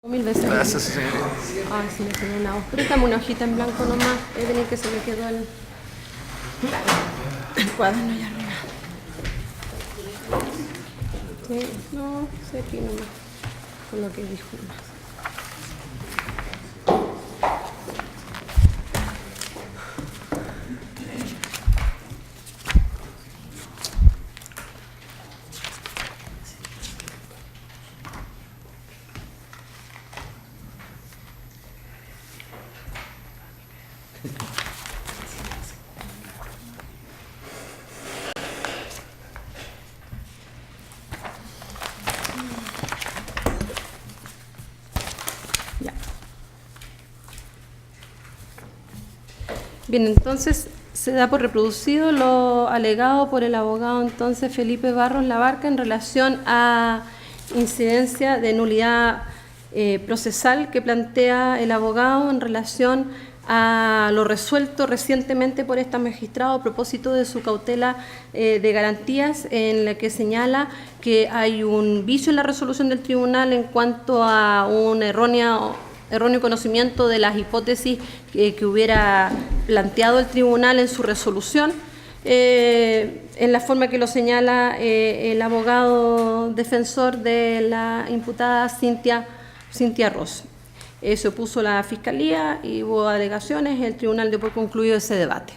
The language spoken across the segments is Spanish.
Mil veces. Gracias, señorita. Ay, sí, me quedó una hoja. Préstame una hojita en blanco nomás. Es venir que se me quedó el cuaderno ya arruinado. Sí, no, sé aquí nomás. Con lo que dijo nomás. Ya. Bien, entonces se da por reproducido lo alegado por el abogado entonces Felipe Barros Labarca en relación a incidencia de nulidad procesal que plantea el abogado en relación a lo resuelto recientemente por este magistrado a propósito de su cautela de garantías, en la que señala que hay un vicio en la resolución del tribunal en cuanto a un erróneo conocimiento de las hipótesis que hubiera planteado el tribunal en su resolución, en la forma que lo señala el abogado defensor de la imputada Cintia Ross. Se opuso la Fiscalía y hubo alegaciones, el tribunal dio por concluido ese debate.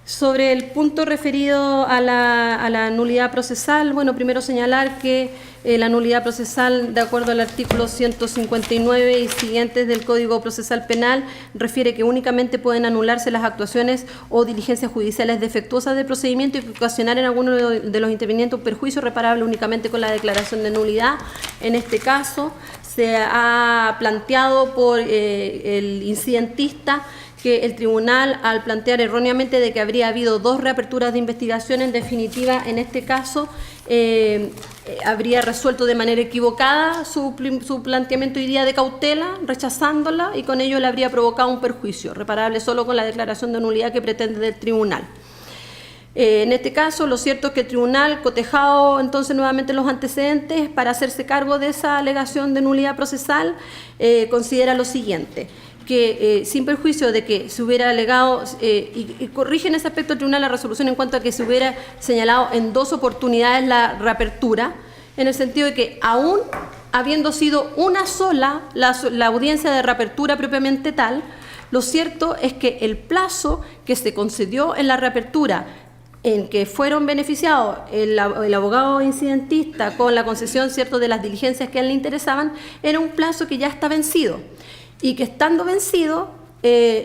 Sobre el punto referido a la nulidad procesal, bueno, primero señalar que la nulidad procesal, de acuerdo al artículo 159 y siguientes del Código Procesal Penal, refiere que únicamente pueden anularse las actuaciones o diligencias judiciales defectuosas del procedimiento y que ocasionaran alguno de los intervinientes un perjuicio reparable únicamente con la declaración de nulidad. En este caso, se ha planteado por el incidentista que el tribunal, al plantear erróneamente de que habría habido dos reaperturas de investigación, en definitiva, en este caso, habría resuelto de manera equivocada su planteamiento hoy día de cautela, rechazándola, y con ello le habría provocado un perjuicio, reparable solo con la declaración de nulidad que pretende del tribunal. En este caso, lo cierto es que el tribunal, cotejado entonces nuevamente los antecedentes para hacerse cargo de esa alegación de nulidad procesal, considera lo siguiente, que sin perjuicio de que se hubiera alegado, y corrige en ese aspecto el tribunal la resolución en cuanto a que se hubiera señalado en dos oportunidades la reapertura, en el sentido de que aún habiendo sido una sola la audiencia de reapertura propiamente tal, lo cierto es que el plazo que se concedió en la reapertura, en que fueron beneficiados el abogado incidentista con la concesión, cierto, de las diligencias que a él le interesaban, era un plazo que ya está vencido, y que estando vencido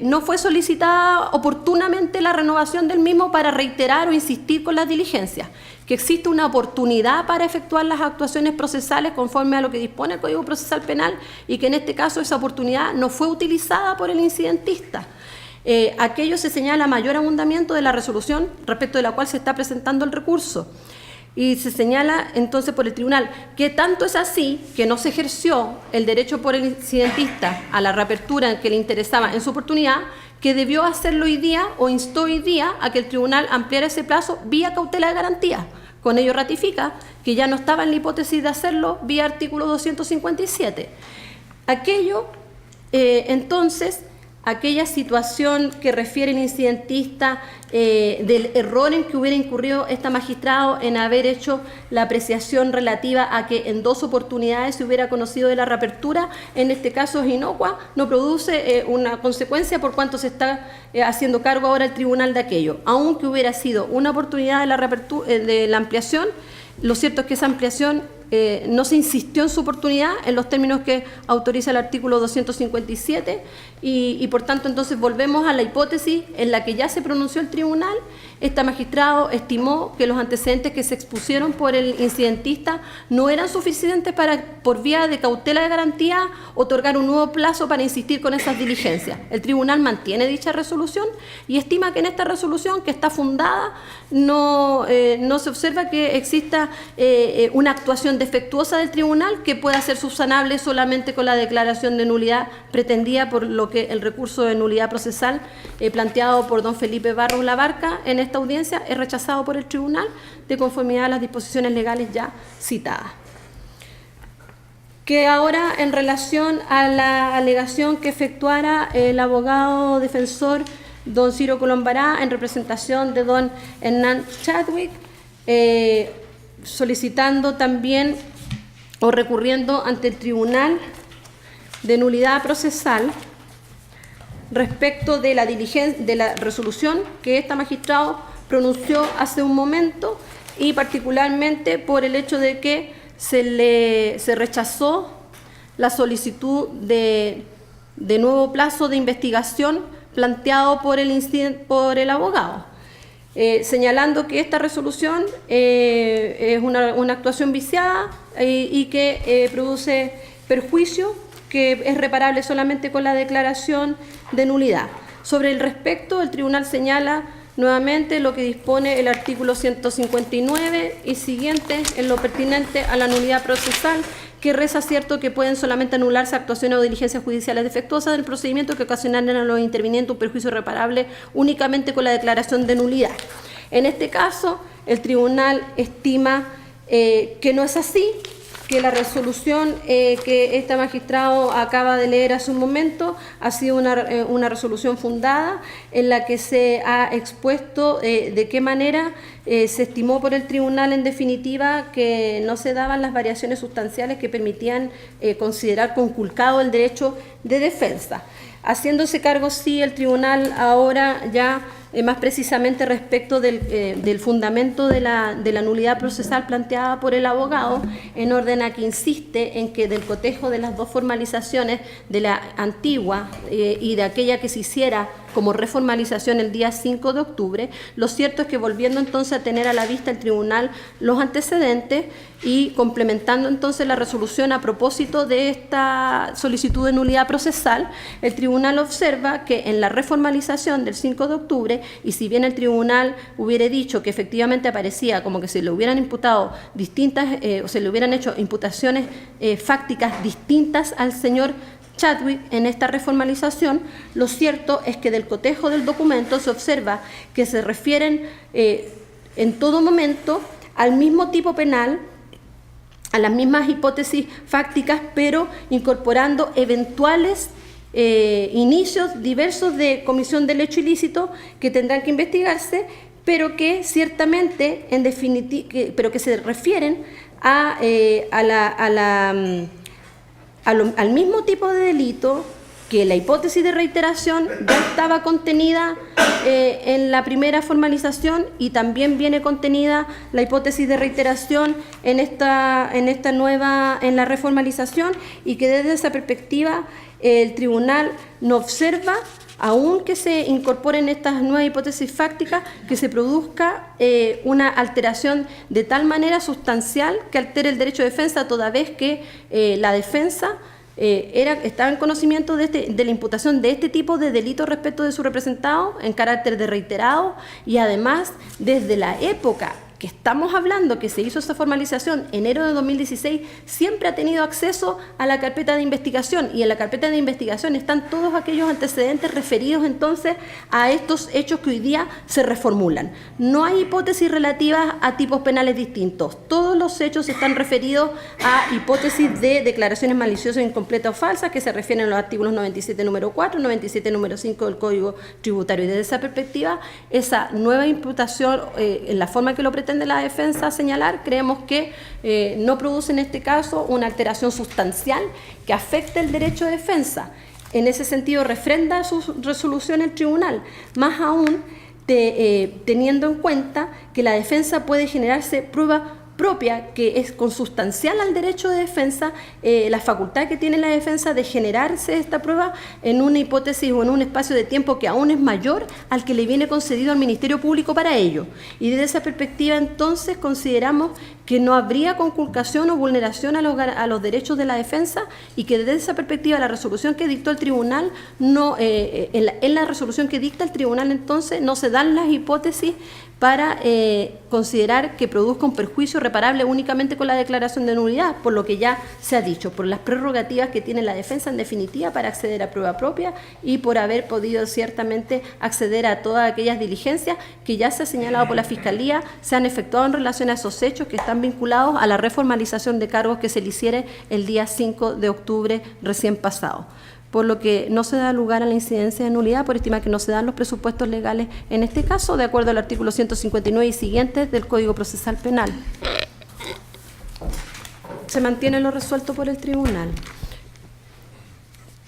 no fue solicitada oportunamente la renovación del mismo para reiterar o insistir con las diligencias, que existe una oportunidad para efectuar las actuaciones procesales conforme a lo que dispone el Código Procesal Penal, y que en este caso esa oportunidad no fue utilizada por el incidentista. Aquello se señala mayor abundamiento de la resolución respecto de la cual se está presentando el recurso. Y se señala entonces por el tribunal que tanto es así que no se ejerció el derecho por el incidentista a la reapertura que le interesaba en su oportunidad, que debió hacerlo hoy día o instó hoy día a que el tribunal ampliara ese plazo vía cautela de garantía. Con ello ratifica que ya no estaba en la hipótesis de hacerlo vía artículo 257. Aquello, entonces, aquella situación que refiere el incidentista del error en que hubiera incurrido este magistrado en haber hecho la apreciación relativa a que en dos oportunidades se hubiera conocido de la reapertura, en este caso es inocua, no produce una consecuencia por cuanto se está haciendo cargo ahora el tribunal de aquello. Aunque hubiera sido una oportunidad de la reapertura, de la ampliación, lo cierto es que esa ampliación no se insistió en su oportunidad en los términos que autoriza el artículo 257 y por tanto entonces volvemos a la hipótesis en la que ya se pronunció el tribunal. Este magistrado estimó que los antecedentes que se expusieron por el incidentista no eran suficientes para, por vía de cautela de garantía, otorgar un nuevo plazo para insistir con esas diligencias. El tribunal mantiene dicha resolución y estima que en esta resolución, que está fundada, no se observa que exista una actuación defectuosa del tribunal que pueda ser subsanable solamente con la declaración de nulidad pretendida, por lo que el recurso de nulidad procesal planteado por don Felipe Barros Labarca en esta audiencia es rechazado por el tribunal de conformidad a las disposiciones legales ya citadas. que ahora en relación a la alegación que efectuara el abogado defensor don Ciro Colombará en representación de don Hernán Chadwick, solicitando también o recurriendo ante el Tribunal de Nulidad Procesal respecto de la resolución que esta magistrado pronunció hace un momento, y particularmente por el hecho de que se rechazó la solicitud de nuevo plazo de investigación planteado por el abogado, señalando que esta resolución es una actuación viciada y que produce perjuicio que es reparable solamente con la declaración de nulidad. Sobre el respecto, el tribunal señala nuevamente lo que dispone el artículo 159 y siguientes en lo pertinente a la nulidad procesal, que reza cierto que pueden solamente anularse actuaciones o diligencias judiciales defectuosas del procedimiento que ocasionaran a los intervinientes un perjuicio reparable únicamente con la declaración de nulidad. En este caso, el tribunal estima que no es así, que la resolución que este magistrado acaba de leer hace un momento ha sido una resolución fundada en la que se ha expuesto de qué manera se estimó por el tribunal en definitiva que no se daban las variaciones sustanciales que permitían considerar conculcado el derecho de defensa. Haciéndose cargo, sí, el tribunal ahora ya más precisamente respecto del fundamento de la nulidad procesal planteada por el abogado, en orden a que insiste en que del cotejo de las dos formalizaciones, de la antigua y de aquella que se hiciera como reformalización el día 5 de octubre, lo cierto es que volviendo entonces a tener a la vista el tribunal los antecedentes y complementando entonces la resolución a propósito de esta solicitud de nulidad procesal, el tribunal observa que en la reformalización del 5 de octubre, y si bien el tribunal hubiera dicho que efectivamente aparecía como que se le hubieran imputado distintas, o se le hubieran hecho imputaciones fácticas distintas al señor Chadwick en esta reformalización, lo cierto es que del cotejo del documento se observa que se refieren en todo momento al mismo tipo penal, a las mismas hipótesis fácticas, pero incorporando eventuales inicios diversos de comisión del hecho ilícito que tendrán que investigarse, pero que ciertamente, en definitiva, pero que se refieren al mismo tipo de delito, que la hipótesis de reiteración ya estaba contenida en la primera formalización y también viene contenida la hipótesis de reiteración en la reformalización, y que desde esa perspectiva el tribunal no observa, aun que se incorporen estas nuevas hipótesis fácticas, que se produzca una alteración de tal manera sustancial que altere el derecho de defensa, toda vez que la defensa estaba en conocimiento de la imputación de este tipo de delitos respecto de su representado en carácter de reiterado, y además desde la época que estamos hablando, que se hizo esa formalización, enero de 2016, siempre ha tenido acceso a la carpeta de investigación, y en la carpeta de investigación están todos aquellos antecedentes referidos entonces a estos hechos que hoy día se reformulan. No hay hipótesis relativas a tipos penales distintos, todos los hechos están referidos a hipótesis de declaraciones maliciosas, incompletas o falsas, que se refieren a los artículos 97 número 4, 97 número 5 del Código Tributario, y desde esa perspectiva, esa nueva imputación, en la forma que lo pretende la defensa señalar, creemos que no produce en este caso una alteración sustancial que afecte el derecho de defensa. En ese sentido, refrenda su resolución el tribunal, más aún teniendo en cuenta que la defensa puede generarse prueba propia, que es consustancial al derecho de defensa, la facultad que tiene la defensa de generarse esta prueba en una hipótesis o en un espacio de tiempo que aún es mayor al que le viene concedido al Ministerio Público para ello. Y desde esa perspectiva, entonces, consideramos que no habría conculcación o vulneración a los derechos de la defensa, y que desde esa perspectiva la resolución que dictó el tribunal, en la resolución que dicta el tribunal entonces no se dan las hipótesis para considerar que produzca un perjuicio reparable únicamente con la declaración de nulidad, por lo que ya se ha dicho, por las prerrogativas que tiene la defensa en definitiva para acceder a prueba propia y por haber podido ciertamente acceder a todas aquellas diligencias que ya se ha señalado por la Fiscalía, se han efectuado en relación a esos hechos que están vinculados a la reformalización de cargos que se le hiciere el día 5 de octubre recién pasado. Por lo que no se da lugar a la incidencia de nulidad por estimar que no se dan los presupuestos legales en este caso, de acuerdo al artículo 159 y siguientes del Código Procesal Penal. Se mantiene lo resuelto por el tribunal.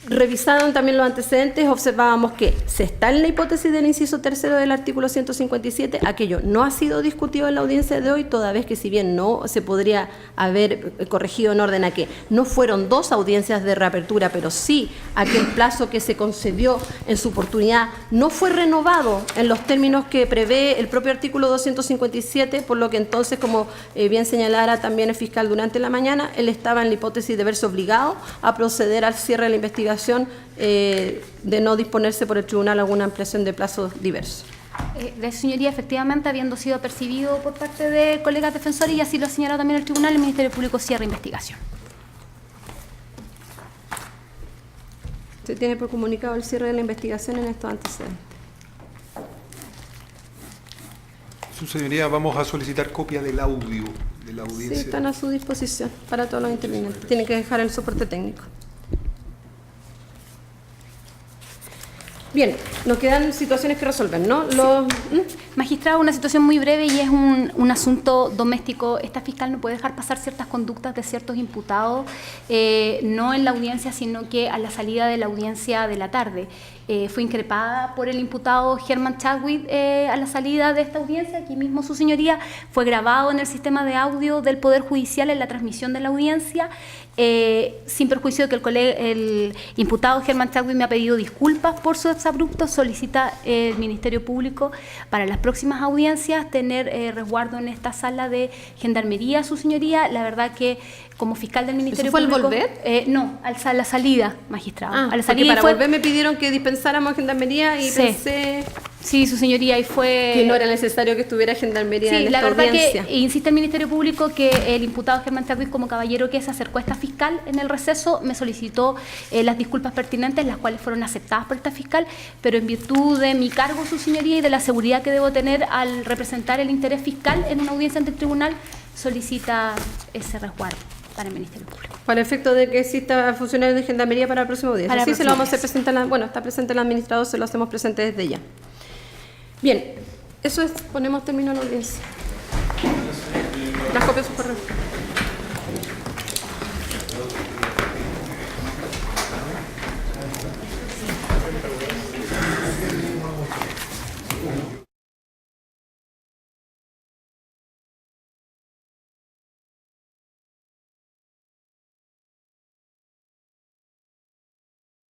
Revisaron también los antecedentes, observábamos que se está en la hipótesis del inciso tercero del artículo 157, aquello no ha sido discutido en la audiencia de hoy, toda vez que si bien no se podría haber corregido en orden a que no fueron 2 audiencias de reapertura, pero sí aquel plazo que se concedió en su oportunidad no fue renovado en los términos que prevé el propio artículo 257, por lo que entonces, como bien señalara también el fiscal durante la mañana, él estaba en la hipótesis de verse obligado a proceder al cierre de la investigación de no disponerse por el tribunal alguna ampliación de plazos diversos. Gracias, señoría. Efectivamente, habiendo sido percibido por parte de colegas defensores, y así lo ha señalado también el tribunal, el Ministerio Público cierra investigación. Se tiene por comunicado el cierre de la investigación en estos antecedentes. Su señoría, vamos a solicitar copia del audio de la audiencia. Sí, están a su disposición para todos los intervinientes. Tienen que dejar el soporte técnico. Bien, nos quedan situaciones que resolver, ¿no? Magistrado, una situación muy breve y es un asunto doméstico. Esta fiscal no puede dejar pasar ciertas conductas de ciertos imputados, no en la audiencia, sino que a la salida de la audiencia de la tarde. Fue increpada por el imputado Germán Chadwick a la salida de esta audiencia. Aquí mismo, su señoría, fue grabado en el sistema de audio del Poder Judicial en la transmisión de la audiencia, sin perjuicio de que el imputado Germán Chadwick me ha pedido disculpas por su exabrupto. Solicita el Ministerio Público para las próximas audiencias tener resguardo en esta sala de gendarmería, su señoría. La verdad que como fiscal del Ministerio Público... ¿Eso fue Público, al volver? No, a la salida, magistrado. A la salida para volver me pidieron que dispensáramos gendarmería y sí. Pensé... Sí, su señoría, y fue... Que no era necesario que estuviera gendarmería en esta audiencia. Sí, la verdad que insiste el Ministerio Público que el imputado Germán Chadwick, como caballero que se acercó a esta fiscal en el receso, me solicitó las disculpas pertinentes, las cuales fueron aceptadas por esta fiscal, pero en virtud de mi cargo, su señoría, y de la seguridad que debo tener al representar el interés fiscal en una audiencia ante el tribunal, solicita ese resguardo para el Ministerio Público. Para el efecto de que exista funcionarios de gendarmería para el próximo día. Sí, se lo vamos a hacer presente, bueno, está presente el administrador, se lo hacemos presente desde ya. Bien, eso es, ponemos término a la audiencia. Las copias de su correo.